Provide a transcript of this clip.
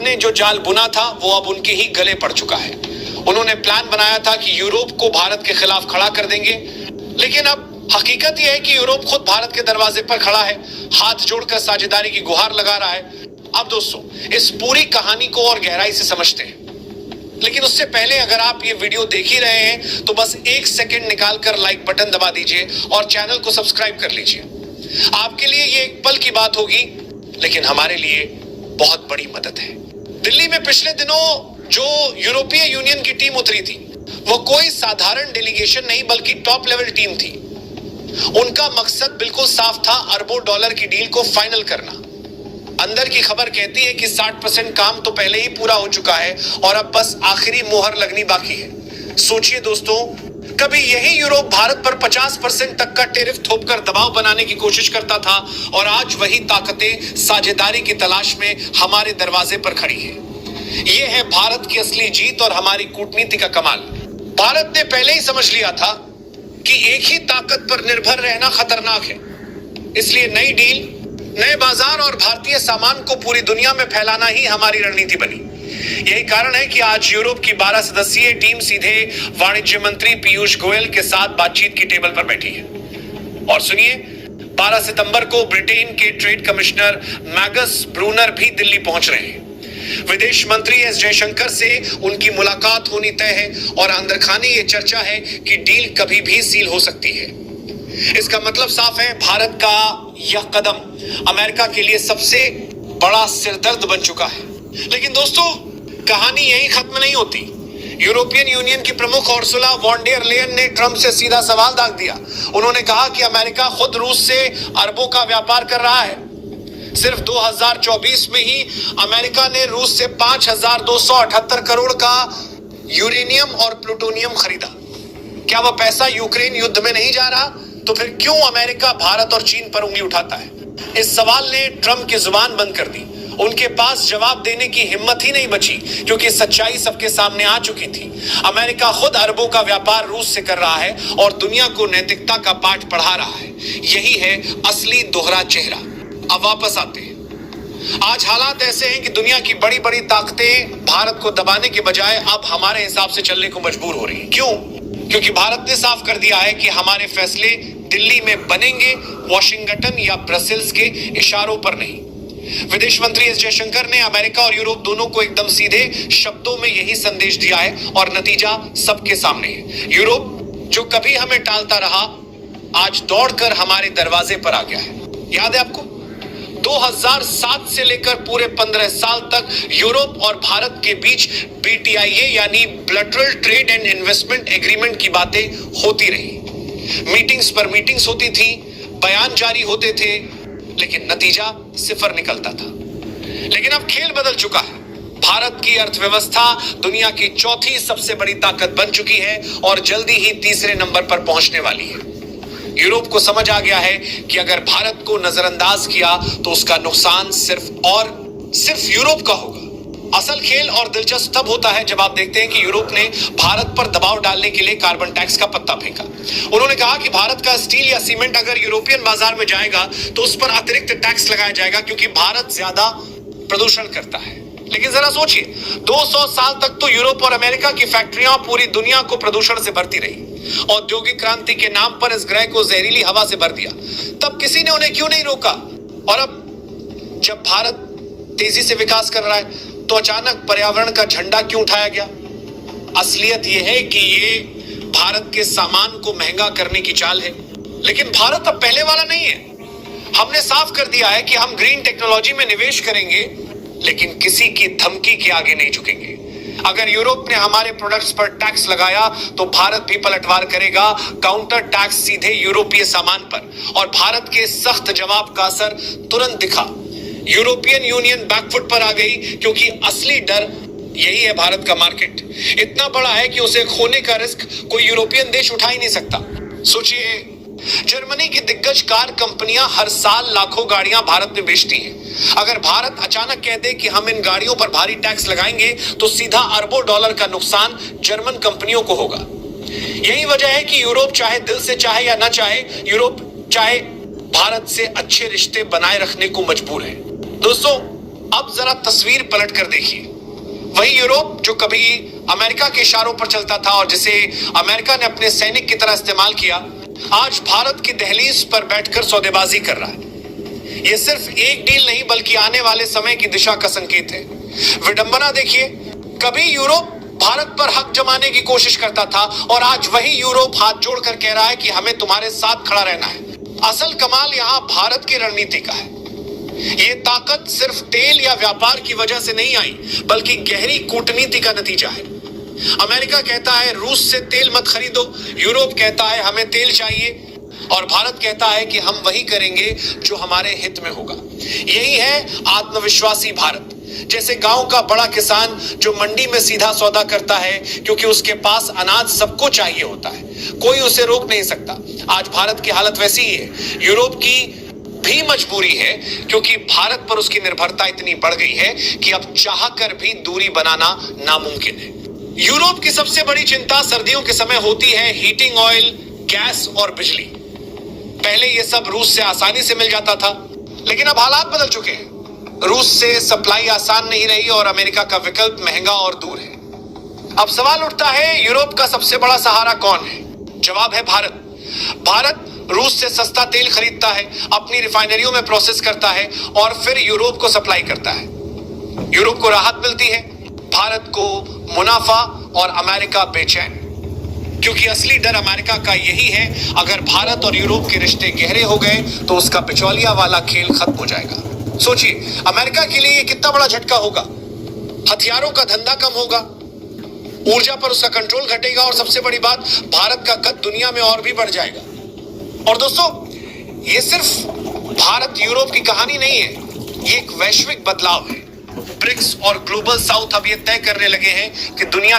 ने जो जाल बुना था वो अब उनके ही गले पड़ चुका है। उन्होंने प्लान बनाया था कि यूरोप को भारत के खिलाफ खड़ा कर देंगे, लेकिन अब हकीकत यह है कि यूरोप खुद भारत के दरवाजे पर खड़ा है, हाथ जोड़कर साझेदारी की गुहार लगा रहा है। अब दोस्तों, इस पूरी कहानी को और गहराई से समझते हैं, लेकिन उससे पहले अगर आप ये वीडियो देख ही रहे हैं तो बस एक सेकंड निकालकर लाइक बटन दबा दीजिए और चैनल को सब्सक्राइब कर लीजिए। आपके लिए ये एक पल की बात होगी, लेकिन हमारे लिए बहुत बड़ी मदद है। दिल्ली में पिछले दिनों जो यूरोपीय यूनियन की टीम उतरी थी, वो कोई साधारण डेलीगेशन नहीं बल्कि टॉप लेवल टीम थी। उनका मकसद बिल्कुल साफ था, अरबों डॉलर की डील को फाइनल करना। अंदर की खबर कहती है कि 60% काम तो पहले ही पूरा हो चुका है और अब बस आखिरी मोहर लगनी बाकी है। सोचिए दोस्तों, कभी यही यूरोप भारत पर 50% तक का टेरिफ थोपकर दबाव बनाने की कोशिश करता था और आज वही ताकतें साझेदारी की तलाश में हमारे दरवाजे पर खड़ी है। यह है भारत की असली जीत और हमारी कूटनीति का कमाल। भारत ने पहले ही समझ लिया था कि एक ही ताकत पर निर्भर रहना खतरनाक है, इसलिए नई डील, नए बाजार और भारतीय सामान को पूरी दुनिया में फैलाना ही हमारी रणनीति बनी। यही कारण है कि आज यूरोप की 12 सदस्यीय टीम सीधे वाणिज्य मंत्री पीयूष गोयल के साथ बातचीत की टेबल पर बैठी है। और सुनिए, 12 सितंबर को ब्रिटेन के ट्रेड कमिश्नर मैगस ब्रूनर भी दिल्ली पहुंच रहे हैं। विदेश मंत्री एस जयशंकर से उनकी मुलाकात होनी तय है और अंदरखाने ये चर्चा है कि डील कभी भी सील हो सकती है। इसका मतलब साफ है, भारत का यह कदम अमेरिका के लिए सबसे बड़ा सिरदर्द बन चुका है। लेकिन दोस्तों, कहानी यही खत्म नहीं होती। यूरोपियन यूनियन की प्रमुख उर्सुला वॉन डेर लेयन ने ट्रंप से सीधा सवाल दाग दिया। उन्होंने कहा कि अमेरिका खुद रूस से अरबों का व्यापार कर रहा है। सिर्फ 2024 में ही अमेरिका ने रूस से 5,278 करोड़ का यूरेनियम और प्लूटोनियम खरीदा। क्या वह पैसा यूक्रेन युद्ध में नहीं जा रहा? तो फिर क्यों अमेरिका भारत और चीन पर उंगली उठाता है? इस सवाल ने ट्रंप की जुबान बंद कर दी। उनके पास जवाब देने की हिम्मत ही नहीं बची, क्योंकि सच्चाई सबके सामने आ चुकी थी। अमेरिका खुद अरबों का व्यापार रूस से कर रहा है और दुनिया को नैतिकता का पाठ पढ़ा रहा है। यही है असली दोहरा चेहरा। अब वापस आते हैं। आज हालात ऐसे हैं कि दुनिया की बड़ी बड़ी ताकतें भारत को दबाने के बजाय अब हमारे हिसाब से चलने को मजबूर हो रही हैं। क्यों? क्योंकि भारत ने साफ कर दिया है कि हमारे फैसले दिल्ली में बनेंगे, वॉशिंगटन या ब्रसेल्स के इशारों पर नहीं। विदेश मंत्री एस जयशंकर ने अमेरिका और यूरोप दोनों को एकदम सीधे शब्दों में यही संदेश दिया है और नतीजा सबके सामने है। यूरोप जो कभी हमें टालता रहा, आज दौड़कर हमारे दरवाजे पर आ गया है। याद है आपको? 2007 से लेकर पूरे 15 साल तक यूरोप और भारत के बीच BTIA यानी बिलैटरल ट्रेड एंड इन्वेस्टमेंट एग्रीमेंट की बातें होती रही। मीटिंग्स पर मीटिंग्स होती थी, बयान जारी होते थे, लेकिन नतीजा सिफर निकलता था। लेकिन अब खेल बदल चुका है। भारत की अर्थव्यवस्था दुनिया की चौथी सबसे बड़ी ताकत बन चुकी है और जल्दी ही तीसरे नंबर पर पहुंचने वाली है। यूरोप को समझ आ गया है कि अगर भारत को नजरअंदाज किया तो उसका नुकसान सिर्फ यूरोप का होगा। असल खेल और दिलचस्प तब होता है जब आप देखते हैं कि यूरोप ने भारत पर दबाव डालने के लिए कार्बन टैक्स का पत्ता फेंका। उन्होंने कहा कि भारत का स्टील या सीमेंट अगर यूरोपियन बाजार में जाएगा तो उस पर अतिरिक्त टैक्स लगाया जाएगा, क्योंकि भारत ज्यादा प्रदूषण करता है। लेकिन जरा सोचिए, 200 साल तक तो यूरोप और अमेरिका की फैक्ट्रियां पूरी दुनिया को प्रदूषण से भरती रही। औद्योगिक क्रांति के नाम पर इस ग्रह को जहरीली हवा से भर दिया। तब किसी ने उन्हें क्यों नहीं रोका? और अब जब भारत तेजी से विकास कर रहा है तो अचानक पर्यावरण का झंडा क्यों उठाया गया? असलियत यह है कि ये भारत के सामान को महंगा करने की चाल है। लेकिन भारत अब पहले वाला नहीं है। हमने साफ कर दिया है कि हम ग्रीन टेक्नोलॉजी में निवेश करेंगे, लेकिन किसी की धमकी के आगे नहीं झुकेंगे। अगर यूरोप ने हमारे प्रोडक्ट्स पर टैक्स लगाया तो भारत भी पलटवार करेगा, काउंटर टैक्स सीधे यूरोपीय सामान पर। और भारत के सख्त जवाब का असर तुरंत दिखा। यूरोपियन यूनियन बैकफुट पर आ गई, क्योंकि असली डर यही है, भारत का मार्केट इतना बड़ा है कि उसे खोने का रिस्क कोई यूरोपियन देश उठा ही नहीं सकता। सोचिए, जर्मनी की दिग्गज कार कंपनियां हर साल लाखों गाड़ियां भारत में बेचती हैं। अगर भारत अचानक कह दे कि हम इन गाड़ियों पर भारी टैक्स लगाएंगे तो सीधा अरबों डॉलर का नुकसान जर्मन कंपनियों को होगा। यही वजह है कि यूरोप चाहे दिल से चाहे या ना चाहे, यूरोप चाहे भारत से अच्छे रिश्ते बनाए रखने को मजबूर है। दोस्तों, अब जरा तस्वीर पलट कर देखिए, वही यूरोप जो कभी अमेरिका के इशारों पर चलता था और जिसे अमेरिका ने अपने सैनिक की तरह इस्तेमाल किया, आज भारत की दहलीज पर बैठकर सौदेबाजी कर रहा है। यह सिर्फ एक डील नहीं बल्कि आने वाले समय की दिशा का संकेत है। विडंबना देखिए, कभी यूरोप भारत पर हक जमाने की कोशिश करता था और आज वही यूरोप हाथ जोड़कर कह रहा है कि हमें तुम्हारे साथ खड़ा रहना है। असल कमाल यहां भारत की रणनीति का है। ये ताकत सिर्फ तेल या व्यापार की वजह से नहीं आई, बल्कि गहरी कूटनीति का नतीजा है। अमेरिका कहता है रूस से तेल मत खरीदो, यूरोप कहता है हमें तेल चाहिए, और भारत कहता है कि हम वही करेंगे जो हमारे हित में होगा। यही है आत्मविश्वासी भारत, जैसे गांव का बड़ा किसान जो मंडी में सीधा सौदा करता है क्योंकि उसके पास अनाज सबको चाहिए होता है, कोई उसे रोक नहीं सकता। आज भारत की हालत वैसी ही है। यूरोप की भी मजबूरी है क्योंकि भारत पर उसकी निर्भरता इतनी बढ़ गई है कि अब चाहकर भी दूरी बनाना नामुमकिन है। यूरोप की सबसे बड़ी चिंता सर्दियों के समय होती है हीटिंग ऑयल, गैस और बिजली। पहले यह सब रूस से आसानी से मिल जाता था, लेकिन अब हालात बदल चुके हैं। रूस से सप्लाई आसान नहीं रही और अमेरिका का विकल्प महंगा और दूर है। अब सवाल उठता है, यूरोप का सबसे बड़ा सहारा कौन है? जवाब है भारत। भारत रूस से सस्ता तेल खरीदता है, अपनी रिफाइनरियों में प्रोसेस करता है और फिर यूरोप को सप्लाई करता है। यूरोप को राहत मिलती है, भारत को मुनाफा और अमेरिका बेचैन, क्योंकि असली डर अमेरिका का यही है, अगर भारत और यूरोप के रिश्ते गहरे हो गए तो उसका बिचौलिया वाला खेल खत्म हो जाएगा। सोचिए, अमेरिका के लिए कितना बड़ा झटका होगा। हथियारों का धंधा कम होगा, ऊर्जा पर उसका कंट्रोल घटेगा और सबसे बड़ी बात, भारत का कद दुनिया में और भी बढ़ जाएगा। और दोस्तों, ये सिर्फ भारत यूरोप की कहानी नहीं है, ये एक वैश्विक बदलाव है। ब्रिक्स और ग्लोबल साउथ अब ये तय करने लगे हैं कि दुनिया